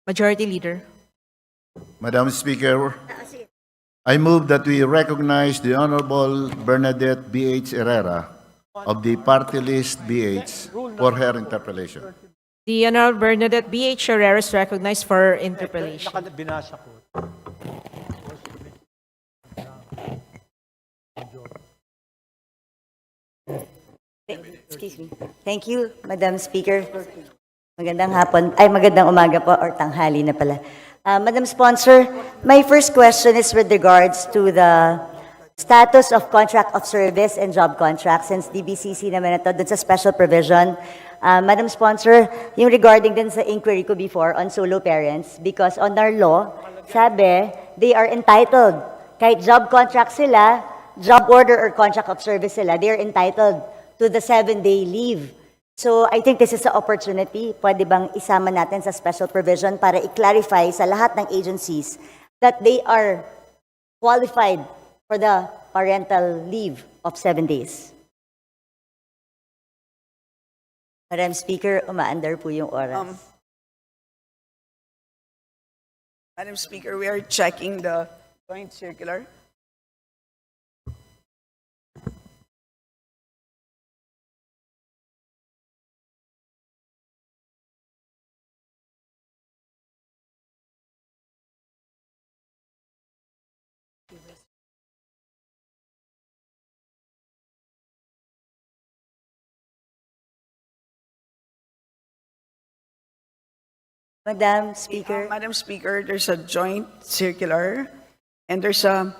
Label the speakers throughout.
Speaker 1: Majority Leader.
Speaker 2: Madam Speaker, I move that we recognize the Honorable Bernadette B.H. Herrera of the party list BH for her interpellation.
Speaker 1: The Honorable Bernadette B.H. Herrera is recognized for her interpellation.
Speaker 3: Binasa ko.
Speaker 4: Excuse me. Thank you, Madam Speaker. Magandang hapon, ay magandang umaga po or tanghali na pala. Madam Sponsor, my first question is with regards to the status of contract of service and job contract since DBCC naman ito dun sa special provision. Madam Sponsor, yung regarding din sa inquiry ko before on solo parents because on our law, sabi, they are entitled. Kahit job contract sila, job order or contract of service sila, they are entitled to the 7-day leave. So I think this is an opportunity. Pwede bang isama natin sa special provision para i-clarify sa lahat ng agencies that they are qualified for the parental leave of 7 days. Madam Speaker, umaandar po yung oras.
Speaker 5: Madam Speaker, we are checking the joint circular.
Speaker 4: Madam Speaker.
Speaker 5: Madam Speaker, there's a joint circular and there's a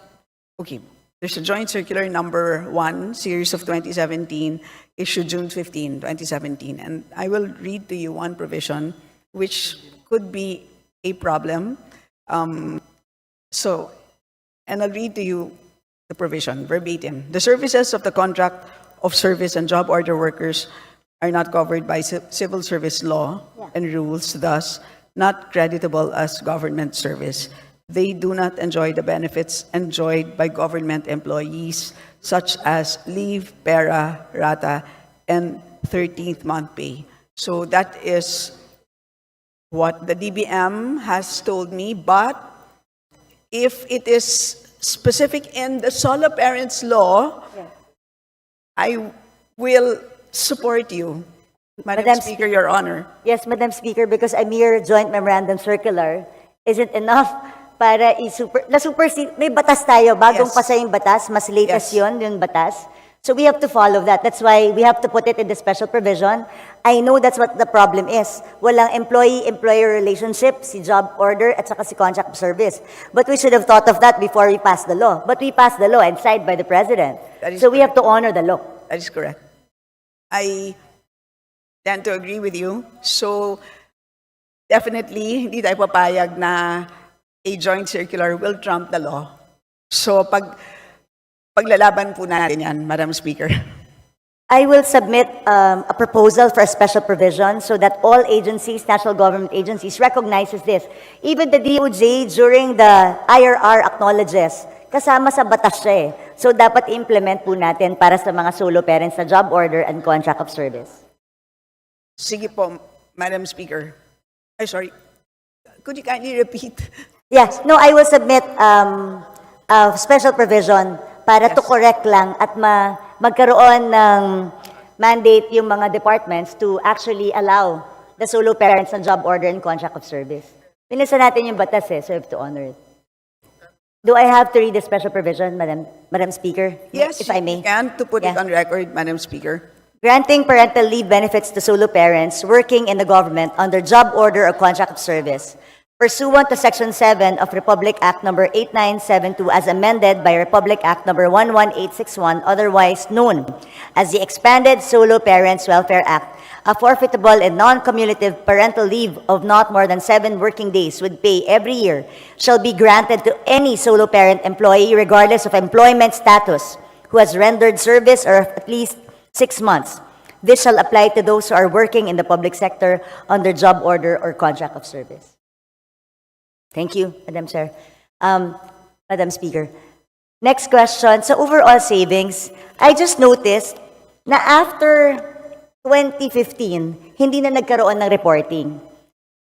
Speaker 5: joint circular number 1, series of 2017, issued June 15, 2017. And I will read to you one provision which could be a problem. And I'll read to you the provision verbatim. The services of the contract of service and job order workers are not covered by civil service law and rules, thus not creditable as government service. They do not enjoy the benefits enjoyed by government employees, such as leave, pera, rata, and 13th month pay. So that is what the DBM has told me, but if it is specific in the solo parents law, I will support you, Madam Speaker, Your Honor.
Speaker 4: Yes, Madam Speaker, because a mere joint memorandum circular isn't enough para na-supersede. May batas tayo, bagong
Speaker 5: Yes.
Speaker 4: pasa yung batas, mas latest
Speaker 5: Yes.
Speaker 4: yung batas. So we have to follow that. That's why we have to put it in the special provision. I know that's what the problem is. Walang employee-employer relationship, si job order at saka si contract of service. But we should have thought of that before we passed the law. But we passed the law and signed by the President.
Speaker 5: That is
Speaker 4: So we have to honor the law.
Speaker 5: That is correct. I tend to agree with you. So, definitely, hindi tayo papayag na a joint circular will trump the law. So, paglalaban po natin yan, Madam Speaker.
Speaker 4: I will submit a proposal for a special provision so that all agencies, national government agencies, recognizes this. Even the DOJ during the IRR acknowledges, kasama sa batas siya eh. So dapat i-implement po natin para sa mga solo parents sa job order and contract of service.
Speaker 5: Sige po, Madam Speaker. Ay, sorry. Could you kindly repeat?
Speaker 4: Yes, no, I will submit a special provision para to correct lang at magkaroon ng mandate yung mga departments to actually allow the solo parents ng job order and contract of service. Pinisa natin yung batas eh, so we have to honor it. Do I have to read the special provision, Madam Speaker?
Speaker 5: Yes,
Speaker 4: if I may.
Speaker 5: you can, to put it
Speaker 4: Yeah.
Speaker 5: on record, Madam Speaker.
Speaker 4: Granting parental leave benefits to solo parents working in the government under job order or contract of service, pursuant to Section 7 of Republic Act Number 8972 as amended by Republic Act Number 11861, otherwise known as the Expanded Solo Parents Welfare Act, a forfeitable and non-cumulative parental leave of not more than 7 working days with pay every year shall be granted to any solo parent employee regardless of employment status who has rendered service or at least 6 months. This shall apply to those who are working in the public sector under job order or contract of service. Thank you, Madam Chair. Madam Speaker. Next question. So overall savings, I just noticed na after 2015, hindi na nagkaroon ng reporting.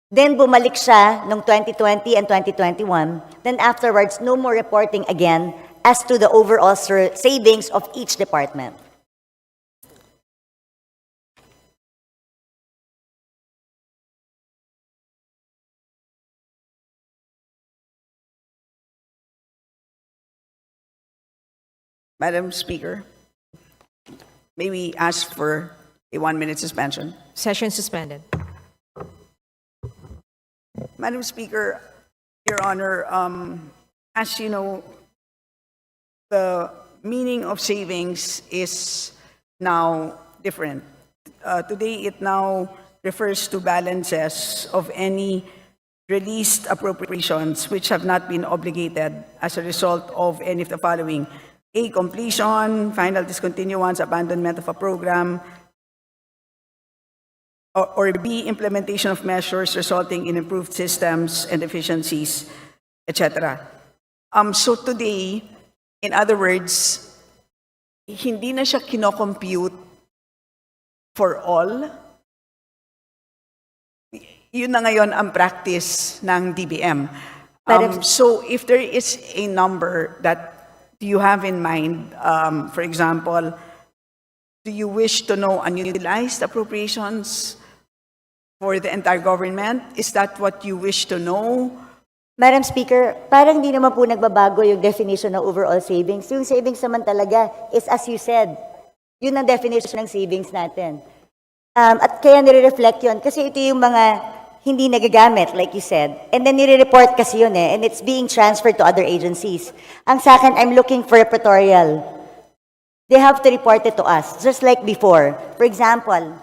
Speaker 4: Then bumalik siya noong 2020 and 2021. Then afterwards, no more reporting again as to the overall savings of each department.
Speaker 5: Madam Speaker, may we ask for a 1-minute suspension?
Speaker 1: Session suspended.
Speaker 5: Madam Speaker, Your Honor, as you know, the meaning of savings is now different. Today, it now refers to balances of any released appropriations which have not been obligated as a result of any of the following: A, completion, final discontinuance, abandonment of a program, or B, implementation of measures resulting in improved systems and efficiencies, etc. So today, in other words, hindi na siya kinocompute for all. Yun na ngayon ang practice ng DBM. So if there is a number that you have in mind, for example, do you wish to know unutilized appropriations for the entire government? Is that what you wish to know?
Speaker 4: Madam Speaker, parang di naman po nagbabago yung definition ng overall savings. Yung savings naman talaga is, as you said, yun ang definition ng savings natin. At kaya nire-reflect yun kasi ito yung mga hindi nagagamit, like you said. And then nire-report kasi yun and it's being transferred to other agencies. Ang sa akin, I'm looking for a tutorial. They have to report it to us, just like before. For example,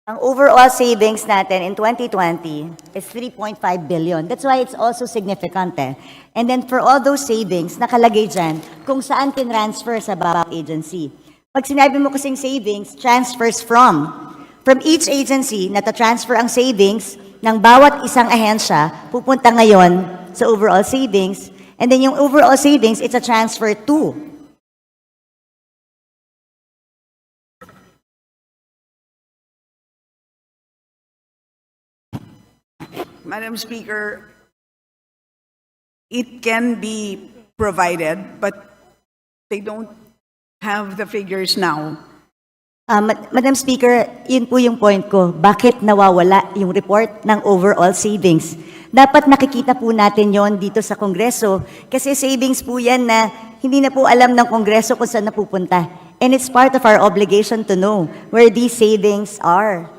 Speaker 4: ang overall savings natin in 2020 is 3.5 billion. That's why it's also significant. And then for all those savings, nakalagay dyan kung saan tinransfer sa bawat agency. Pag sinabi mo kasing savings, transfers from each agency, nata-transfer ang savings ng bawat isang ahensya, pupunta ngayon sa overall savings. And then yung overall savings, it's a transfer to.
Speaker 5: Madam Speaker, it can be provided, but they don't have the figures now.
Speaker 4: Madam Speaker, yun po yung point ko. Bakit nawawala yung report ng overall savings? Dapat nakikita po natin yon dito sa Kongreso kasi savings po yan na hindi na po alam ng Kongreso kung saan napupunta. And it's part of our obligation to know where these savings are.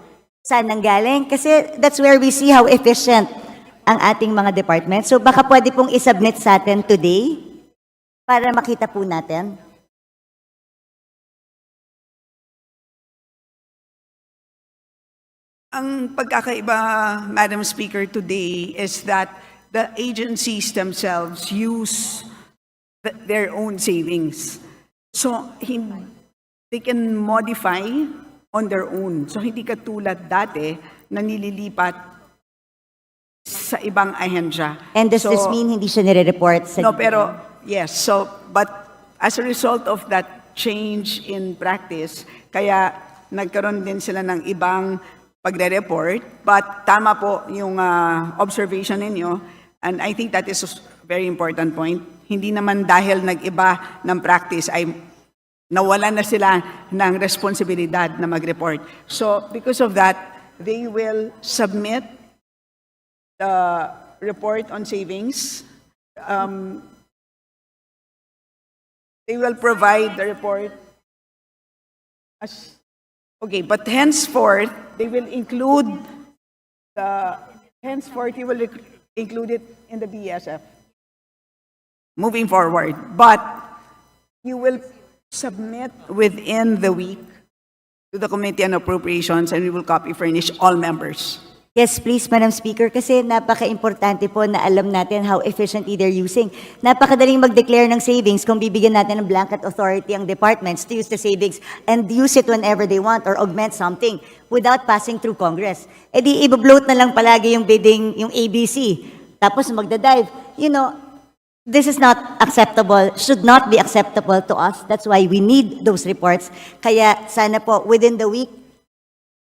Speaker 4: Saan nanggaling? Kasi that's where we see how efficient ang ating mga departments. So baka pwede pong isubmit sa atin today para makita po natin.
Speaker 5: Ang pagkakaiba, Madam Speaker, today is that the agencies themselves use their own savings. So they can modify on their own. So hindi katulad dati na nililipat sa ibang ahensya.
Speaker 4: And does this mean hindi siya nire-report sa...
Speaker 5: No, pero yes. So, but as a result of that change in practice, kaya nagkaroon din sila ng ibang pagre-report. But tama po yung observation ninyo. And I think that is a very important point. Hindi naman dahil nag-iba ng practice ay nawalan na sila ng responsibilidad na mag-report. So, because of that, they will submit the report on savings. They will provide the report as... Okay, but henceforth, they will include henceforth, you will include it in the BSF. Moving forward. But you will submit within the week to the Committee on Appropriations and we will copy furnish all members.
Speaker 4: Yes, please, Madam Speaker, kasi napaka-importante po na alam natin how efficiently they're using. Napakadaling mag-declare ng savings kung bibigyan natin ng blanket authority ang departments to use the savings and use it whenever they want or augment something without passing through Congress. E di, i-bloat na lang palagi yung bidding, yung ABC. Tapos magdadive. You know, this is not acceptable, should not be acceptable to us. That's why we need those reports. Kaya sana po, within the week,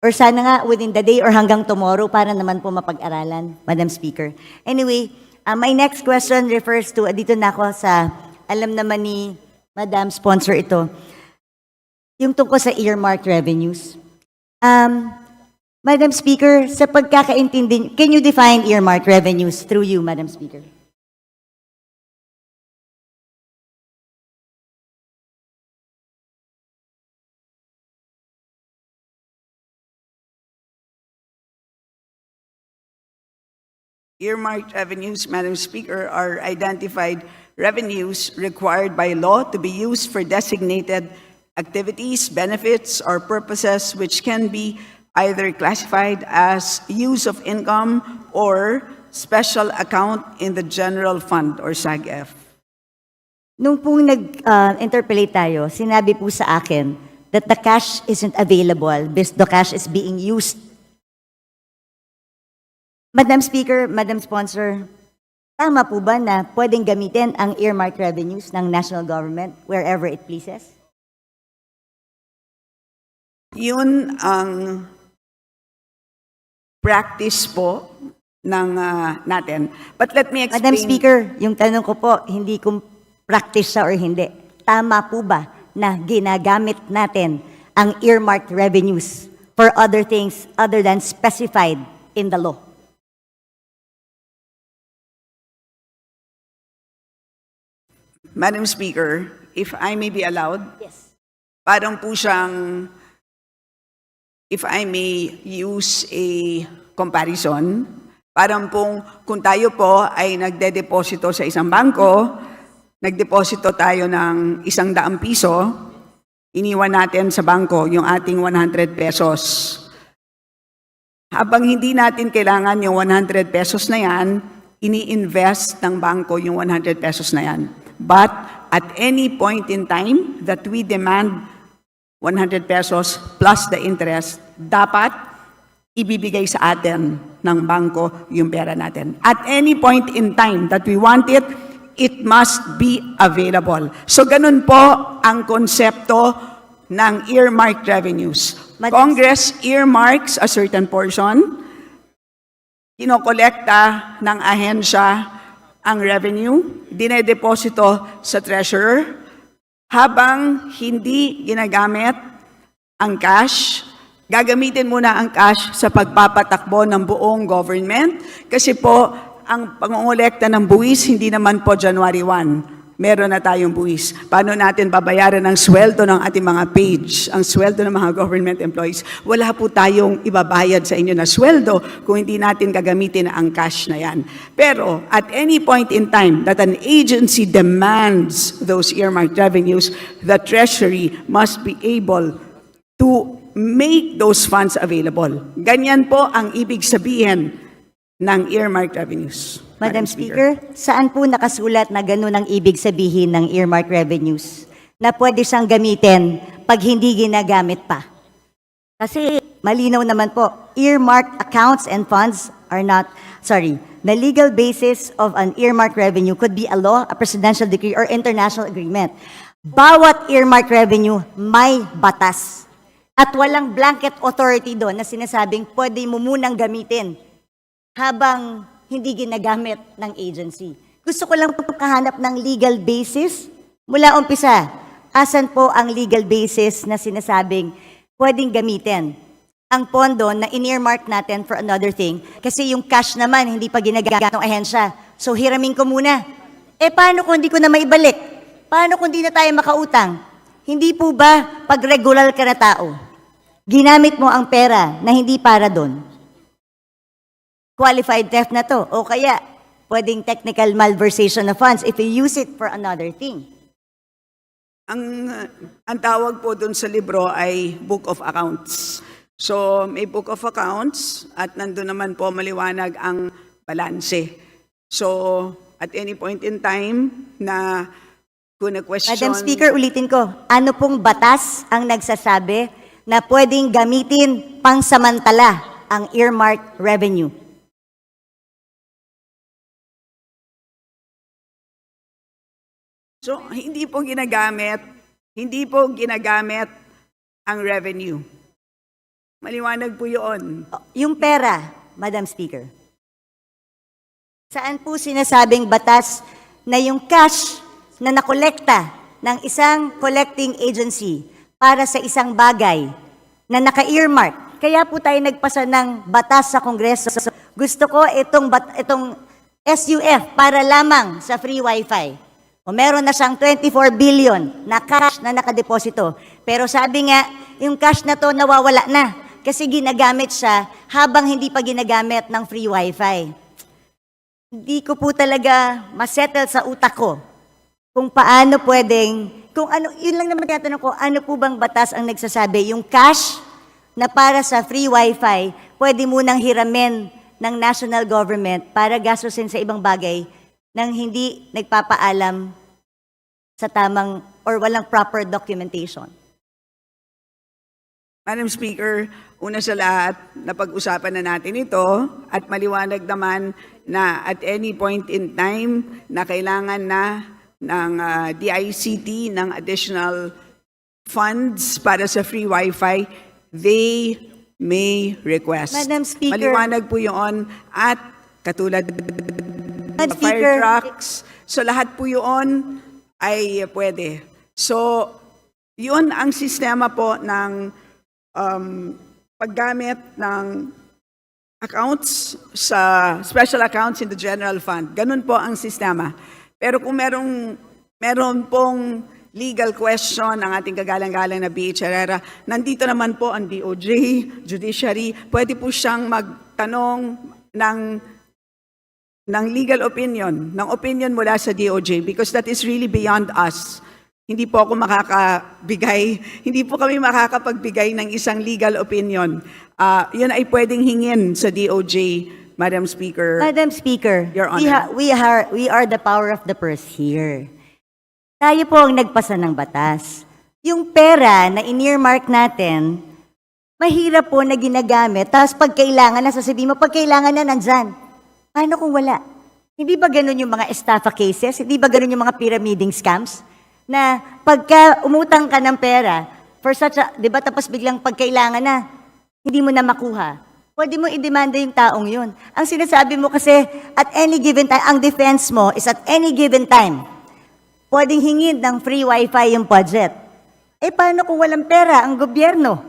Speaker 4: Or sana nga within the day or hanggang tomorrow para naman po mapag-aralan, Madam Speaker. Anyway, my next question refers to, dito na ako sa, alam naman ni Madam Sponsor ito, yung tungkol sa earmarked revenues. Madam Speaker, sa pagkakaintindi, can you define earmarked revenues through you, Madam Speaker?
Speaker 5: Earmarked revenues, Madam Speaker, are identified revenues required by law to be used for designated activities, benefits, or purposes which can be either classified as use of income or special account in the general fund or SAGF.
Speaker 4: Nung pong nag-interpolate tayo, sinabi po sa akin that the cash isn't available because the cash is being used. Madam Speaker, Madam Sponsor, tama po ba na pwedeng gamitin ang earmarked revenues ng national government wherever it pleases?
Speaker 5: Yun ang practice po ng natin. But let me explain.
Speaker 4: Madam Speaker, yung tanong ko po, hindi kung practice siya or hindi. Tama po ba na ginagamit natin ang earmarked revenues for other things other than specified in the law?
Speaker 5: Madam Speaker, if I may be allowed,
Speaker 4: Yes.
Speaker 5: parang po siyang, if I may use a comparison, parang pong kung tayo po ay nagde-deposito sa isang bangko, nagdeposito tayo ng 100 piso, iniwan natin sa bangko yung ating 100 pesos. Habang hindi natin kailangan yung 100 pesos na yan, ini-invest ng bangko yung 100 pesos na yan. But at any point in time that we demand 100 pesos plus the interest, dapat ibibigay sa atin ng bangko yung pera natin. At any point in time that we want it, it must be available. So ganun po ang konsepto ng earmarked revenues. Congress earmarks a certain portion, kinokolekta ng ahensya ang revenue, dinedeposito sa treasurer, habang hindi ginagamit ang cash, gagamitin muna ang cash sa pagpapatakbo ng buong government kasi po ang pangongolekta ng buwis hindi naman po January 1. Meron na tayong buwis. Paano natin babayaran ang sweldo ng ating mga page, ang sweldo ng mga government employees? Wala po tayong ibabayad sa inyo na sweldo kung hindi natin gagamitin ang cash na yan. Pero at any point in time that an agency demands those earmarked revenues, the Treasury must be able to make those funds available. Ganyan po ang ibig sabihin ng earmarked revenues.
Speaker 4: Madam Speaker, saan po nakasulat na ganun ang ibig sabihin ng earmarked revenues? Na pwede siyang gamitin pag hindi ginagamit pa. Kasi malinaw naman po, earmarked accounts and funds are not, the legal basis of an earmarked revenue could be a law, a presidential decree, or international agreement. Bawat earmarked revenue may batas. At walang blanket authority doon na sinasabing pwede mo munang gamitin habang hindi ginagamit ng agency. Gusto ko lang kahanap ng legal basis. Mula umpisa, asan po ang legal basis na sinasabing pwedeng gamitin ang pondo na in-earmark natin for another thing? Kasi yung cash naman, hindi pa ginagamit ng ahensya. So hiramin ko muna. Paano kung hindi ko na maibalik? Paano kung hindi na tayo makautang? Hindi po ba pag regular ka na tao, ginamit mo ang pera na hindi para doon? Qualified theft na to. O kaya, pwedeng technical malversation of funds if you use it for another thing.
Speaker 5: Ang tawag po dun sa libro ay Book of Accounts. So, may Book of Accounts at nandun naman po maliwanag ang balanse. So, at any point in time na kung na-question...
Speaker 4: Madam Speaker, ulitin ko, ano pong batas ang nagsasabi na pwedeng gamitin pangsamantala ang earmarked revenue?
Speaker 5: So, hindi po ginagamit ang revenue. Maliwanag po yun.
Speaker 4: Yung pera, Madam Speaker. Saan po sinasabing batas na yung cash na nakolekta ng isang collecting agency para sa isang bagay na naka-earmark? Kaya po tayo nagpasa ng batas sa Kongreso. Gusto ko itong SUF para lamang sa free wifi. O meron na siyang 24 billion na cash na nakadeposito. Pero sabi nga, yung cash na to nawawala na kasi ginagamit siya habang hindi pa ginagamit ng free wifi. Hindi ko po talaga masettle sa utak ko kung paano pwedeng, kung ano, yun lang naman tinatanong ko, ano po bang batas ang nagsasabi, yung cash na para sa free wifi, pwede munang hiramin ng national government para gastusin sa ibang bagay nang hindi nagpapaalam sa tamang or walang proper documentation.
Speaker 5: Madam Speaker, una sa lahat, napag-usapan na natin ito at maliwanag naman na at any point in time na kailangan na ng DICT ng additional funds para sa free wifi, they may request.
Speaker 4: Madam Speaker.
Speaker 5: Maliwanag po yun at katulad
Speaker 4: Madam
Speaker 5: fire
Speaker 4: Speaker.
Speaker 5: trucks. So lahat po yun ay pwede. So yun ang sistema po ng paggamit ng accounts sa special accounts in the general fund. Ganun po ang sistema. Pero kung meron pong legal question ang ating kagalang-galang na BH Herrera, nandito naman po ang DOJ, Judiciary, pwede po siyang magtanong ng legal opinion, ng opinion mula sa DOJ because that is really beyond us. Hindi po ako hindi po kami makakapagbigay ng isang legal opinion. Yun ay pwedeng hingin sa DOJ, Madam Speaker.
Speaker 4: Madam Speaker,
Speaker 5: Your Honor.
Speaker 4: we are the power of the purse here. Tayo po ang nagpasa ng batas. Yung pera na in-earmark natin, mahirap po na ginagamit, tapos pag kailangan na, sasabihin mo, pag kailangan na, nandyan. Paano kung wala? Hindi ba ganun yung mga estafa cases? Hindi ba ganun yung mga pyramiding scams? Na pagka umutang ka ng pera, for such a, di ba, tapos biglang pagkailangan na, hindi mo na makuha. Pwede mo i-demanda yung taong yun. Ang sinasabi mo kasi, at any given time, ang defense mo is at any given time, pwedeng hingin ng free wifi yung budget. Eh, paano kung walang pera ang gobyerno?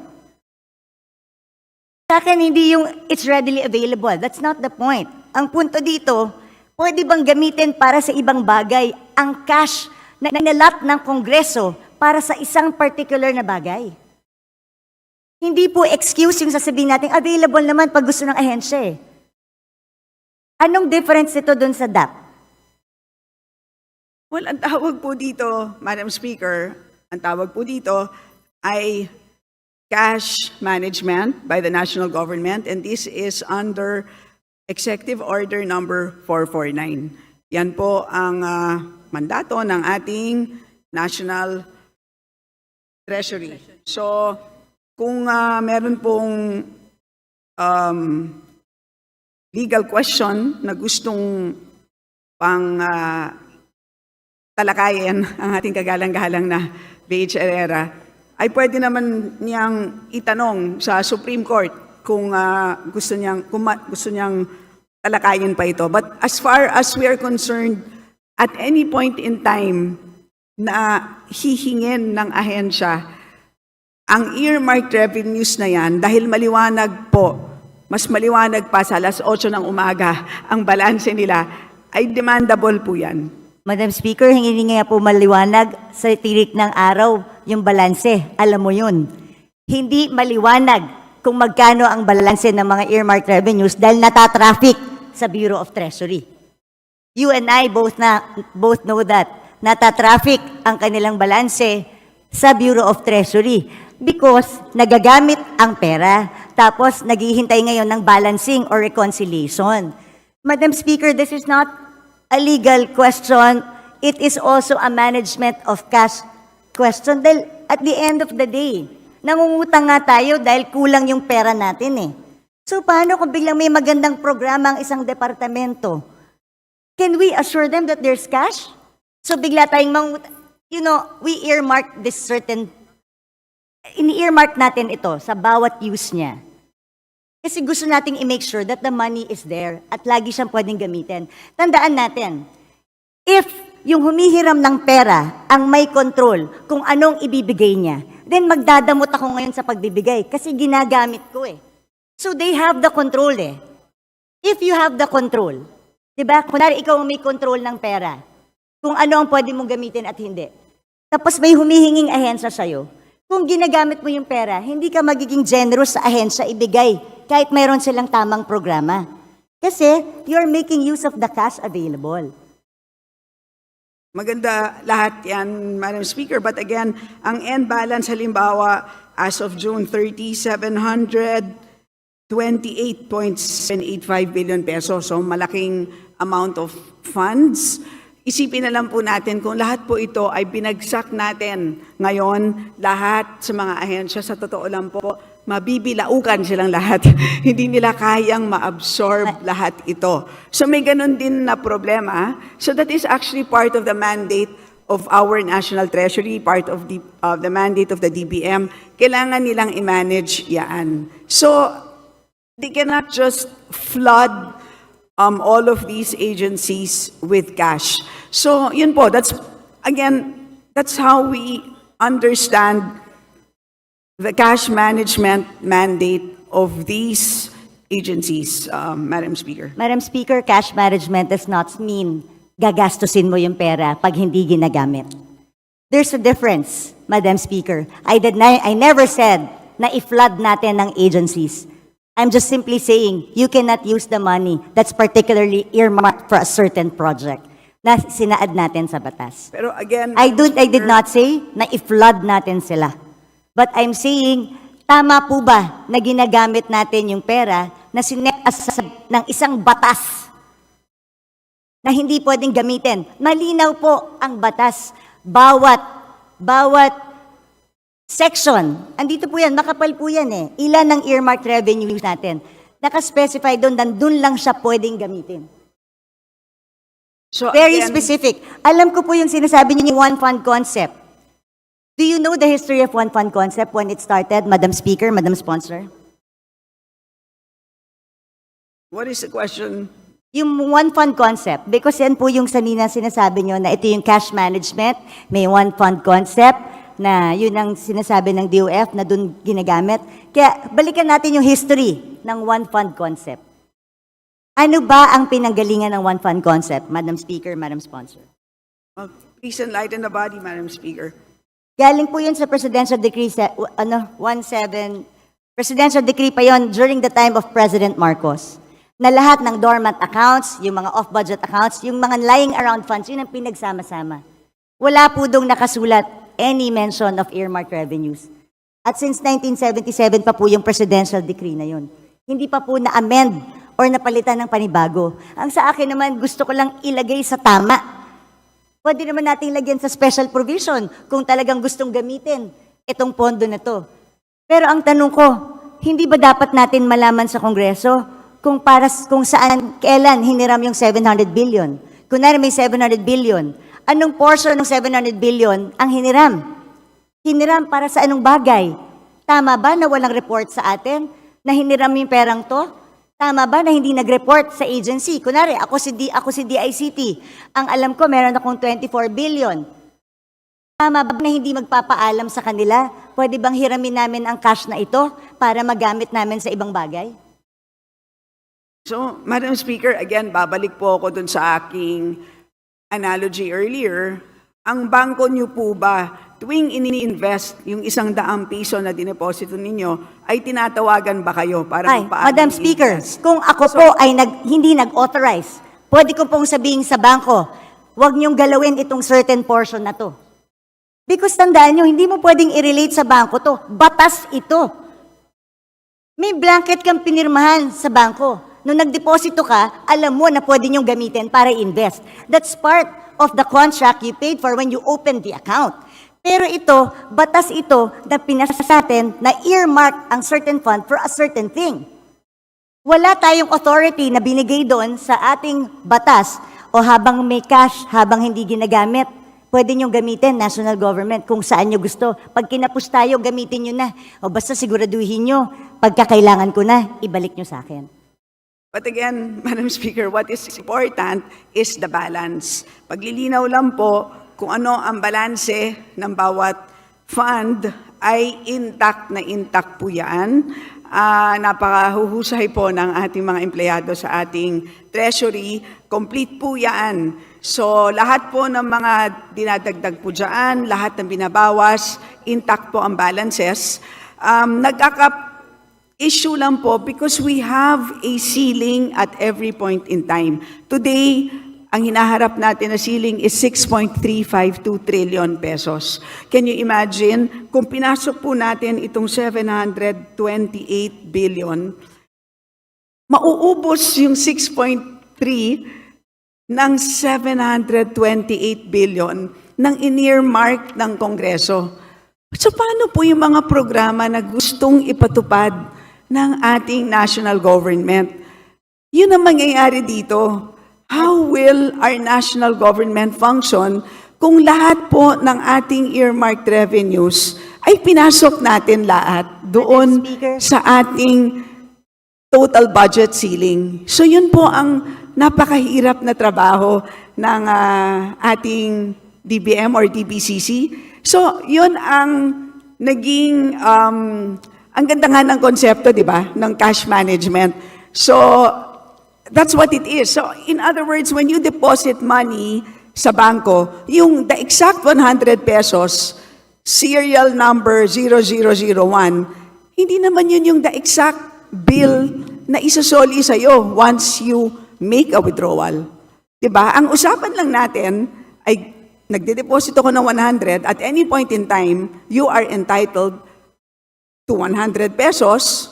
Speaker 4: Sa akin, hindi yung it's readily available. That's not the point. Ang punto dito, pwede bang gamitin para sa ibang bagay ang cash na nilat ng Kongreso para sa isang particular na bagay? Hindi po excuse yung sasabihin natin, available naman pag gusto ng ahensya eh. Anong difference ito dun sa DAP?
Speaker 5: Well, ang tawag po dito, Madam Speaker, ang tawag po dito ay cash management by the national government, and this is under Executive Order number 449. Yan po ang mandato ng ating National Treasury. So, kung meron pong legal question na gustong pang talakayin ang ating kagalang-galang na BH Herrera, ay pwede naman niyang itanong sa Supreme Court kung gusto niyang talakayin pa ito. But as far as we are concerned, at any point in time na hihingin ng ahensya, ang earmarked revenues na yan, dahil maliwanag po, mas maliwanag pa sa alas 8 ng umaga, ang balanse nila, ay demandable po yan.
Speaker 4: Madam Speaker, hindi nga po maliwanag sa tirik ng araw yung balanse. Alam mo yun. Hindi maliwanag kung magkano ang balanse ng mga earmarked revenues dahil natatraffic sa Bureau of Treasury. You and I both know that. Natatraffic ang kanilang balanse sa Bureau of Treasury because nagagamit ang pera tapos naghihintay ngayon ng balancing or reconciliation. Madam Speaker, this is not a legal question. It is also a management of cash question. Dahil at the end of the day, nangungutang nga tayo dahil kulang yung pera natin eh. So paano kung biglang may magandang programa ang isang departamento? Can we assure them that there's cash? So bigla tayong we earmark this certain, ini-earmark natin ito sa bawat use niya. Kasi gusto nating i-make sure that the money is there at lagi siyang pwedeng gamitin. Tandaan natin, if yung humihiram ng pera ang may control kung anong ibibigay niya, then magdadamot ako ngayon sa pagbibigay kasi ginagamit ko eh. So they have the control eh. If you have the control, di ba? Kunwari ikaw ang may control ng pera, kung ano ang pwede mong gamitin at hindi. Tapos may humihinging ahensya sa'yo. Kung ginagamit mo yung pera, hindi ka magiging generous sa ahensya ibigay kahit mayroon silang tamang programa. Kasi you're making use of the cash available.
Speaker 5: Maganda lahat yan, Madam Speaker. But again, ang end balance halimbawa as of June 30, 728.785 billion pesos. So malaking amount of funds. Isipin na lang po natin kung lahat po ito ay binagsak natin ngayon, lahat sa mga ahensya, sa totoo lang po, mabibilaukan silang lahat. Hindi nila kayang ma-absorb lahat ito. So may ganun din na problema. So that is actually part of the mandate of our National Treasury, part of the mandate of the DBM. Kailangan nilang i-manage yan. So they cannot just flood all of these agencies with cash. So yun po, that's how we understand the cash management mandate of these agencies, Madam Speaker.
Speaker 4: Madam Speaker, cash management does not mean gagastusin mo yung pera pag hindi ginagamit. There's a difference, Madam Speaker. I never said na i-flood natin ng agencies. I'm just simply saying you cannot use the money that's particularly earmarked for a certain project na sinaad natin sa batas.
Speaker 5: Pero again,
Speaker 4: I did not say na i-flood natin sila. But I'm saying, tama po ba na ginagamit natin yung pera na sineasasad ng isang batas na hindi pwedeng gamitin? Malinaw po ang batas. Bawat section, andito po yan, makapal po yan eh. Ilan ang earmarked revenues natin? Nakaspecify doon, nandun lang siya pwedeng gamitin.
Speaker 5: so
Speaker 4: Very
Speaker 5: again,
Speaker 4: specific. Alam ko po yung sinasabi niyo yung one fund concept. Do you know the history of one fund concept when it started, Madam Speaker, Madam Sponsor?
Speaker 5: what is the question?
Speaker 4: Yung one fund concept, because yan po yung sanina sinasabi nyo na ito yung cash management, may one fund concept na yun ang sinasabi ng DOF na dun ginagamit. Kaya balikan natin yung history ng one fund concept. Ano ba ang pinanggalingan ng one fund concept, Madam Speaker, Madam Sponsor?
Speaker 5: Please enlighten the body, Madam Speaker.
Speaker 4: Galing po yun sa Presidential Decree, Presidential Decree pa yon during the time of President Marcos. Na lahat ng dormant accounts, yung mga off-budget accounts, yung mga lying around funds, yun ang pinagsama-sama. Wala po dong nakasulat any mention of earmarked revenues. At since 1977 pa po yung Presidential Decree na yun. Hindi pa po na-amend or napalitan ng panibago. Ang sa akin naman, gusto ko lang ilagay sa tama. Pwede naman nating lagyan sa special provision kung talagang gustong gamitin itong pondo na to. Pero ang tanong ko, hindi ba dapat natin malaman sa Kongreso kung saan, kailan hiniram yung 700 billion? Kunwari may 700 billion, anong portion ng 700 billion ang hiniram? Hiniram para sa anong bagay? Tama ba na walang report sa atin na hiniram yung perang to? Tama ba na hindi nag-report sa agency? Kunwari, ako si DICT. Ang alam ko, meron akong 24 billion. Tama ba na hindi magpapaalam sa kanila? Pwede bang hiramin namin ang cash na ito para magamit namin sa ibang bagay?
Speaker 5: So, Madam Speaker, again, babalik po ako dun sa aking analogy earlier. Ang bangko niyo po ba, tuwing ini-invest yung 100 piso na dineposito ninyo, ay tinatawagan ba kayo para
Speaker 4: Ay,
Speaker 5: kung paano
Speaker 4: Madam Speaker,
Speaker 5: i-invest?
Speaker 4: kung ako po ay hindi nag-authorize, pwede ko pong sabihin sa bangko, huwag niyong galawin itong certain portion na to. Because tandaan niyo, hindi mo pwedeng i-relate sa bangko to. Batas ito. May blanket kang pinirmahan sa bangko. Nung nagdeposito ka, alam mo na pwede niyong gamitin para invest. That's part of the contract you paid for when you opened the account. Pero ito, batas ito na pinasa sa atin na earmark ang certain fund for a certain thing. Wala tayong authority na binigay doon sa ating batas o habang may cash, habang hindi ginagamit, Pwede nyo gamitin, national government, kung saan nyo gusto. Pag kinapos tayo, gamitin nyo na. O basta siguraduhin nyo, pagkakailangan ko na, ibalik nyo sa akin.
Speaker 5: But again, Madam Speaker, what is important is the balance. Paglilinaw lang po kung ano ang balanse ng bawat fund ay intact na intact po yan. Napakahuhusay po ng ating mga empleyado sa ating treasury. Complete po yan. So lahat po ng mga dinadagdag po dyan, lahat ng binabawas, intact po ang balances. Issue lang po because we have a ceiling at every point in time. Today, ang hinaharap natin na ceiling is 6.352 trillion pesos. Can you imagine, kung pinasok po natin itong 728 billion, mauubos yung 6.3 ng 728 billion ng in-earmark ng Kongreso. So paano po yung mga programa na gustong ipatupad ng ating national government? Yun ang mangyayari dito. How will our national government function kung lahat po ng ating earmarked revenues ay pinasok natin lahat doon
Speaker 4: Speaker.
Speaker 5: sa ating total budget ceiling? So yun po ang napakahirap na trabaho ng ating DBM or DBCC. So yun ang naging, ang ganda nga ng konsepto, di ba, ng cash management. So that's what it is. So in other words, when you deposit money sa bangko, the exact 100 pesos, serial number 0001, hindi naman yun yung the exact bill na isasoli sa'yo once you make a withdrawal. Diba? Ang usapan lang natin ay nagde-deposit ako ng 100, at any point in time, you are entitled to 100 pesos,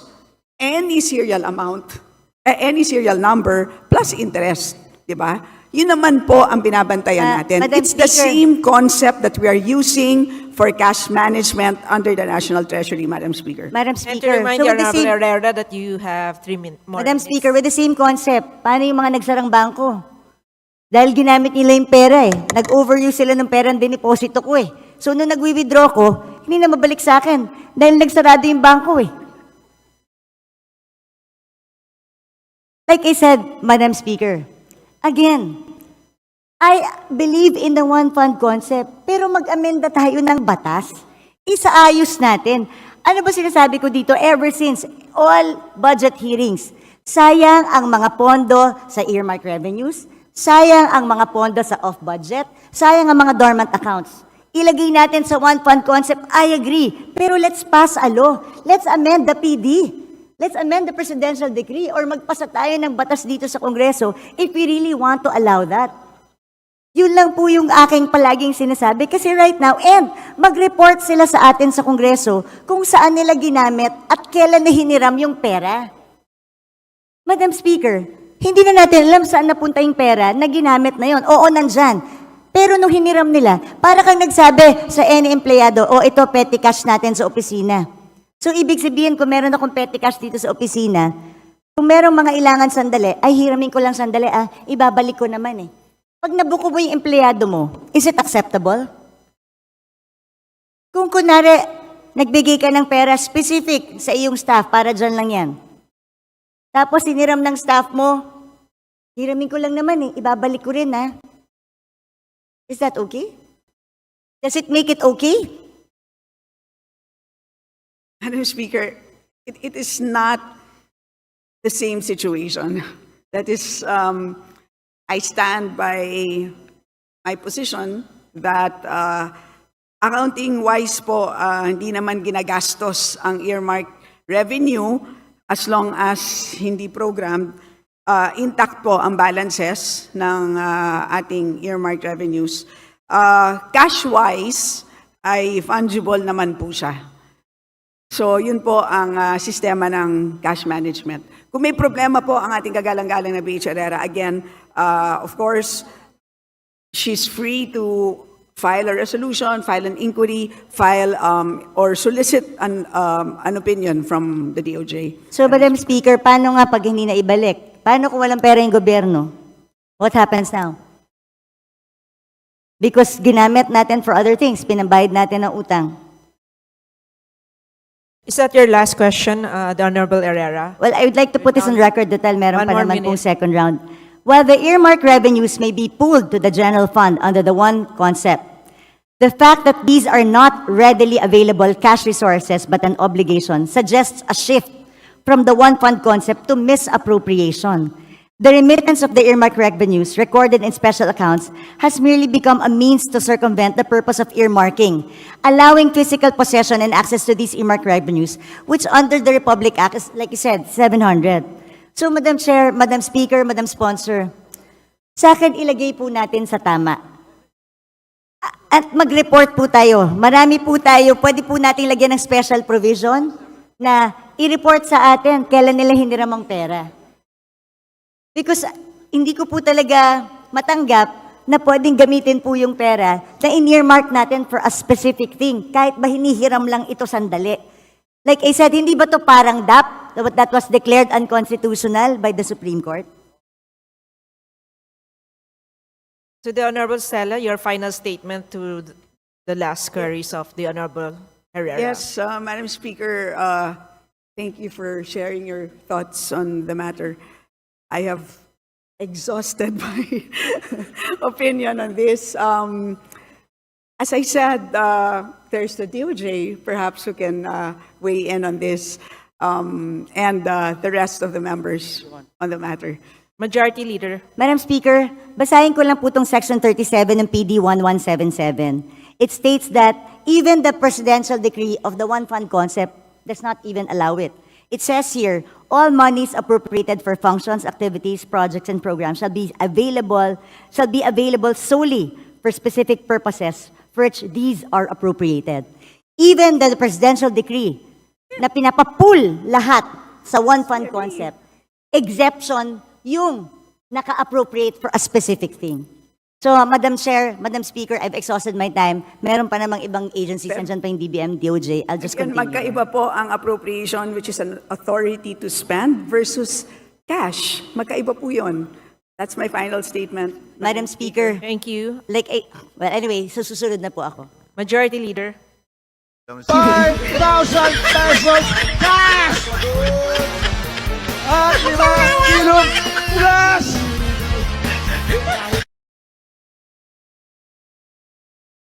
Speaker 5: any serial amount, any serial number, plus interest. Diba? Yun naman po ang binabantayan natin.
Speaker 4: Madam
Speaker 5: It's the
Speaker 4: Speaker.
Speaker 5: same concept that we are using for cash management under the National Treasury, Madam Speaker.
Speaker 4: Madam
Speaker 1: And to
Speaker 4: Speaker,
Speaker 1: remind
Speaker 4: so
Speaker 1: the
Speaker 4: with the
Speaker 1: Honorable
Speaker 4: same,
Speaker 1: Herrera that you have 3 more
Speaker 4: Madam
Speaker 1: minutes.
Speaker 4: Speaker, with the same concept, paano yung mga nagsarang bangko? Dahil ginamit nila yung pera eh. Nag-overuse sila ng pera ng diniposito ko eh. So nung nag-withdraw ko, hindi na mabalik sa akin. Dahil nagsarado yung bangko eh. Like I said, Madam Speaker, again, I believe in the one fund concept, pero mag-amenda tayo ng batas. Isaayos natin. Ano ba sinasabi ko dito? Ever since all budget hearings, sayang ang mga pondo sa earmark revenues, sayang ang mga pondo sa off-budget, sayang ang mga dormant accounts. Ilagay natin sa one fund concept, I agree. Pero let's pass a law. Let's amend the PD. Let's amend the presidential decree or magpasa tayo ng batas dito sa Kongreso if we really want to allow that. Yun lang po yung aking palaging sinasabi kasi right now, and mag-report sila sa atin sa Kongreso kung saan nila ginamit at kailan na hiniram yung pera. Madam Speaker, hindi na natin alam saan napunta yung pera na ginamit na yon. Oo, nandyan. Pero nung hiniram nila, para kang nagsabi sa any empleyado, ito petty cash natin sa opisina. So ibig sabihin, kung meron akong petty cash dito sa opisina, kung merong mga ilangan sandali, ay hiramin ko lang sandali, ibabalik ko naman eh. Pag nabuko mo yung empleyado mo, is it acceptable? Kung kunwari, nagbigay ka ng pera specific sa iyong staff, para dyan lang yan. Tapos siniram ng staff mo, hiramin ko lang naman ibabalik ko rin Is that okay? Does it make it okay?
Speaker 5: Madam Speaker, it is not the same situation. That is, I stand by my position that accounting-wise po, hindi naman ginagastos ang earmark revenue as long as hindi programmed. Intact po ang balances ng ating earmark revenues. Cash-wise, ay fungible naman po siya. So, yun po ang sistema ng cash management. Kung may problema po ang ating kagalang-galang na BH Herrera, again, of course, she's free to file a resolution, file an inquiry, file or solicit an opinion from the DOJ.
Speaker 4: So, Madam Speaker, paano nga pag hindi na ibalik? Paano kung walang pera yung gobyerno? What happens now? Because ginamit natin for other things, pinambayad natin ng utang.
Speaker 1: Is that your last question, the Honorable Herrera?
Speaker 4: Well, I would like to put this on record dahil meron
Speaker 1: One
Speaker 4: pa
Speaker 1: more
Speaker 4: naman pong
Speaker 1: minute.
Speaker 4: second round. While the earmark revenues may be pooled to the general fund under the one concept, the fact that these are not readily available cash resources but an obligation suggests a shift from the one fund concept to misappropriation. The remittance of the earmark revenues recorded in special accounts has merely become a means to circumvent the purpose of earmarking, allowing physical possession and access to these earmark revenues, which under the Republic Act is, like you said, 700. So, Madam Chair, Madam Speaker, Madam Sponsor, sa akin ilagay po natin sa tama. At mag-report po tayo. Marami po tayo. Pwede po natin lagyan ng special provision na i-report sa atin kailan nila hiniram ang pera. Because hindi ko po talaga matanggap na pwedeng gamitin po yung pera na in-earmark natin for a specific thing, kahit ba hinihiram lang ito sandali. Like I said, hindi ba to parang DAP that was declared unconstitutional by the Supreme Court?
Speaker 1: To the Honorable Stella, your final statement to the last queries of the Honorable Herrera.
Speaker 5: Yes, Madam Speaker, thank you for sharing your thoughts on the matter. I have exhausted my opinion on this. As I said, there's the DOJ, perhaps, who can weigh in on this, and the rest of the members on the matter.
Speaker 1: Majority Leader.
Speaker 4: Madam Speaker, basahin ko lang po itong Section 37 ng PD 1177. It states that even the presidential decree of the one fund concept does not even allow it. It says here, all monies appropriated for functions, activities, projects, and programs shall be available solely for specific purposes for which these are appropriated. Even the presidential decree na pinapapool lahat sa one fund concept, exception yung naka-appropriate for a specific thing. So, Madam Chair, Madam Speaker, I've exhausted my time. Meron pa namang ibang agencies, nandiyan pa yung DBM, DOJ. I'll just
Speaker 5: Again,
Speaker 4: continue.
Speaker 5: magkaiba po ang appropriation, which is an authority to spend, versus cash. Magkaiba po yun. That's my final statement.
Speaker 4: Madam Speaker,
Speaker 1: Thank you.
Speaker 4: well, anyway, susunod na po ako.
Speaker 1: Majority Leader.
Speaker 3: 5,000 pesos cash! At 5 kilong plus!